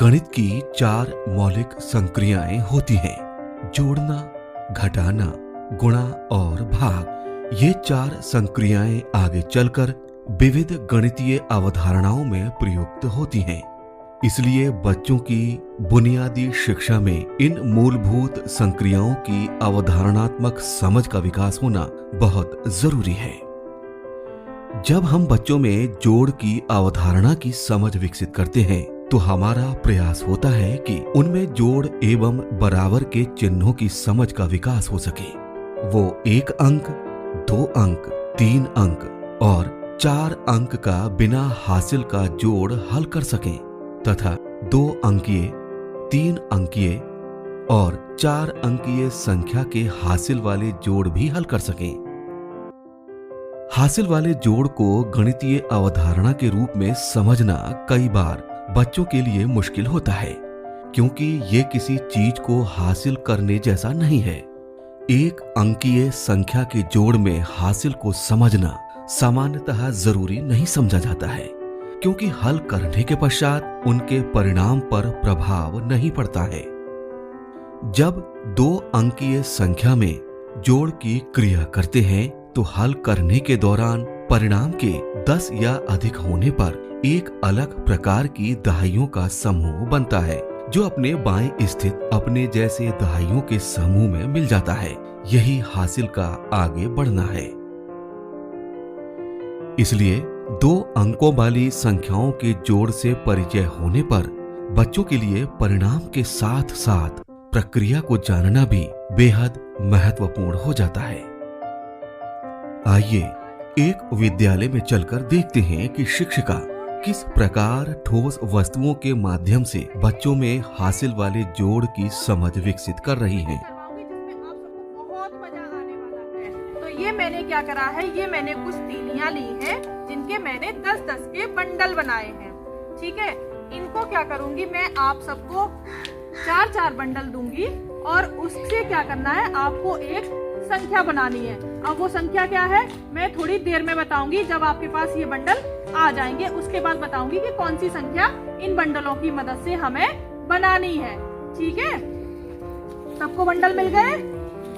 गणित की 4 मौलिक संक्रियाएं होती हैं। जोड़ना, घटाना, गुणा और भाग। ये 4 संक्रियाएं आगे चलकर विविध गणितीय अवधारणाओं में प्रयुक्त होती हैं। इसलिए बच्चों की बुनियादी शिक्षा में इन मूलभूत संक्रियाओं की अवधारणात्मक समझ का विकास होना बहुत जरूरी है। जब हम बच्चों में जोड़ की अवधारणा की समझ विकसित करते हैं तो हमारा प्रयास होता है कि उनमें जोड़ एवं बराबर के चिन्हों की समझ का विकास हो सके। वो 1 अंक, 2 अंक, 3 अंक और 4 अंक का बिना हासिल का जोड़ हल कर सकें तथा 2 अंकीय, 3 अंकीय और 4 अंकीय संख्या के हासिल वाले जोड़ भी हल कर सकें। हासिल वाले जोड़ को गणितीय अवधारणा के रूप में समझना कई बार बच्चों के लिए मुश्किल होता है, क्योंकि ये किसी चीज को हासिल करने जैसा नहीं है। 1 अंकीय संख्या के जोड़ में हासिल को समझना सामान्यतः जरूरी नहीं समझा जाता है, क्योंकि हल करने के पश्चात उनके परिणाम पर प्रभाव नहीं पड़ता है। जब 2 अंकीय संख्या में जोड़ की क्रिया करते हैं तो हल करने के दौरान परिणाम के 10 या अधिक होने पर एक अलग प्रकार की दहाइयों का समूह बनता है, जो अपने बाएं स्थित अपने जैसे दहाइयों के समूह में मिल जाता है। यही हासिल का आगे बढ़ना है। इसलिए 2 अंकों वाली संख्याओं के जोड़ से परिचय होने पर बच्चों के लिए परिणाम के साथ साथ प्रक्रिया को जानना भी बेहद महत्वपूर्ण हो जाता है। आइए एक विद्यालय में चलकर देखते हैं कि शिक्षिका किस प्रकार ठोस वस्तुओं के माध्यम से बच्चों में हासिल वाले जोड़ की समझ विकसित कर रही हैं। बहुत मजा आने वाला है। तो ये मैंने क्या करा है, ये मैंने कुछ तीलियां ली हैं, जिनके मैंने 10-10 के बंडल बनाए हैं। ठीक है, इनको क्या करूंगी मैं, आप सबको 4-4 बंडल दूंगी और उससे क्या करना है, आपको एक संख्या बनानी है। अब वो संख्या क्या है मैं थोड़ी देर में बताऊंगी, जब आपके पास ये बंडल आ जाएंगे उसके बाद बताऊंगी कि कौन सी संख्या इन बंडलों की मदद से हमें बनानी है। ठीक है, सबको बंडल मिल गए।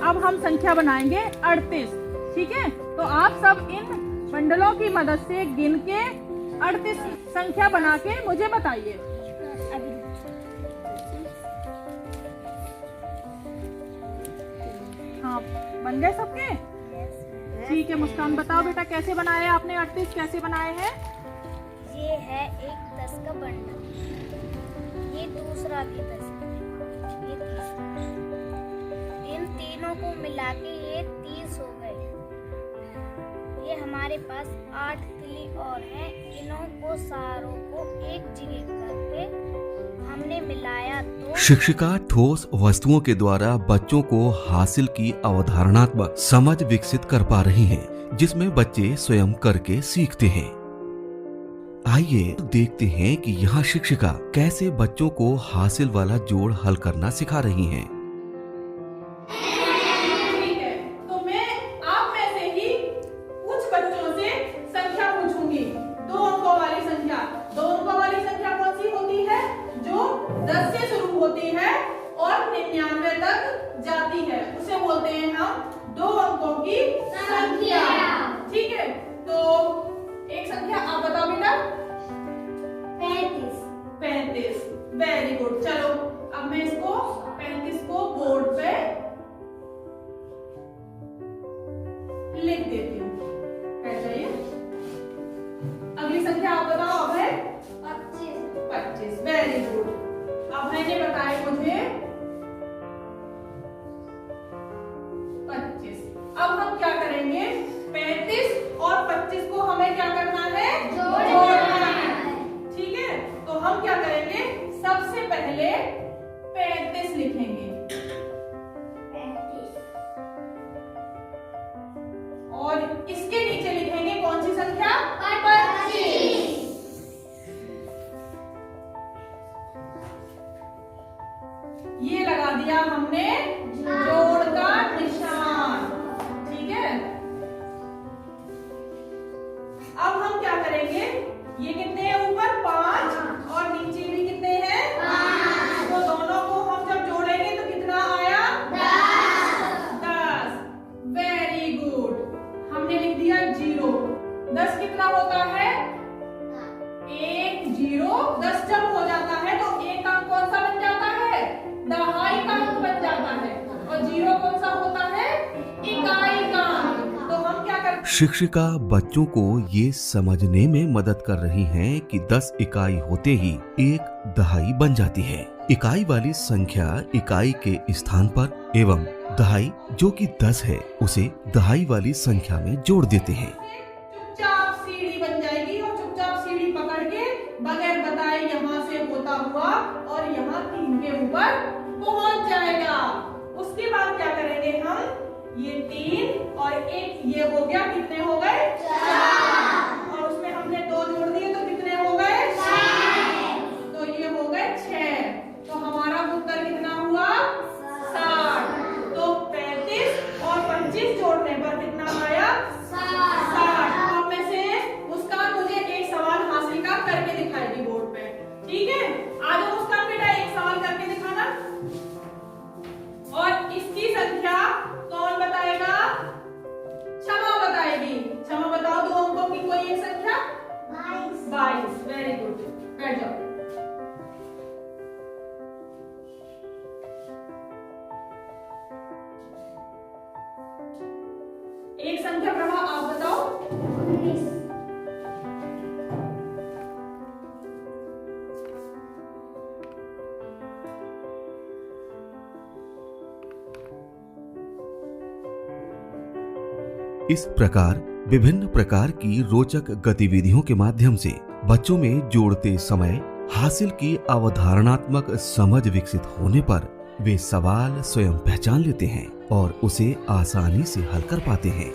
अब हम संख्या बनाएंगे 38। ठीक है, तो आप सब इन बंडलों की मदद से गिन के 38 संख्या बना के मुझे बताइए। हाँ, बन गए सबके? ठीक है, मुस्कान बताओ बेटा कैसे बनाए आपने 38 कैसे बनाए हैं? ये है एक 10 का बंडल, ये दूसरा भी 10, ये तीसरा। इन तीनों को मिला के ये 30 हो गए। ये हमारे पास 8 तिली और हैं। इन्हों को सारों को एक जगह करके हमने मिलाया तो शिक्षिका ठोस वस्तुओं के द्वारा बच्चों को हासिल की अवधारणात्मक समझ विकसित कर पा रही हैं, जिसमें बच्चे स्वयं करके सीखते हैं। आइए देखते हैं कि यहाँ शिक्षिका कैसे बच्चों को हासिल वाला जोड़ हल करना सिखा रही हैं। ठीक है, तो मैं आप में से ही कुछ बच्चों से संख्या पूछूंगी। 2 अंकों वाली संख्या। 2 अंकों वाली संख्या कौन सी होती है? जो 10 से शुरू होती है और 99 तक जाती है, उसे बोलते हैं हम 2 अंकों की संख्या। ठीक है, तो एक संख्या आप बताओ बेटा। 35। Very good. चलो अब मैं इसको 35 को बोर्ड पे लिख देती हूँ। बैठ जाइए। अगली संख्या आप बताओ। अब है 25। Very good. अब मैंने बताया मुझे 25। अब हम क्या करेंगे, 35 और 25 को हमें क्या करना है, जोड़ना है। ठीक है, तो हम क्या करेंगे, सबसे पहले 35 लिखेंगे और इसके नीचे लिखेंगे कौन सी संख्या, 25। ये लगा दिया हमने जोड़ का निशान। ठीक है, अब हम क्या करेंगे, ये कितने हैं ऊपर 5 और नीचे भी कितने हैं होता है 1 0 10 जब हो जाता है तो एक अंक कौन सा बन जाता है, दहाई का अंक बन जाता है, और 0 कौन सा होता है, इकाई का अंक। तो हम क्या करते हैं, शिक्षिका बच्चों को ये समझने में मदद कर रही हैं कि 10 इकाई होते ही एक दहाई बन जाती है। इकाई वाली संख्या इकाई के स्थान पर एवं दहाई जो कि 10 है उसे दहाई वाली संख्या में जोड़ देते हैं। चुपचाप सीढ़ी बन जाएगी और चुपचाप सीढ़ी पकड़ के बगैर बताए यहाँ से होता हुआ और यहाँ 3 के ऊपर पहुंच जाएगा। उसके बाद क्या करेंगे हम, ये 3 और 1 ये हो गया, कितने हो गए, 4, और उसमें हमने 2 जोड़ दिए तो कितने हो गए, 6, तो ये हो गए 6। तो हमारा उत्तर कितना हुआ, 60। तो 35 और 25 जोड़ने पर कितना आया, 60। अब में से मुस्कान मुझे एक सवाल हासिल का करके दिखाएगी बोर्ड पे, ठीक है। आ जाओ मुस्कान बेटा, एक सवाल करके दिखाना। और इसकी संख्या कौन बताएगा, क्षमा बताएगी। क्षमा बताओ 2 अंकों की कोई एक संख्या, 22। वेरी गुड, बैठ जाओ। एक संख्या प्रभा आप बताओ, 19। इस प्रकार विभिन्न प्रकार की रोचक गतिविधियों के माध्यम से बच्चों में जोड़ते समय हासिल की अवधारणात्मक समझ विकसित होने पर वे सवाल स्वयं पहचान लेते हैं और उसे आसानी से हल कर पाते हैं।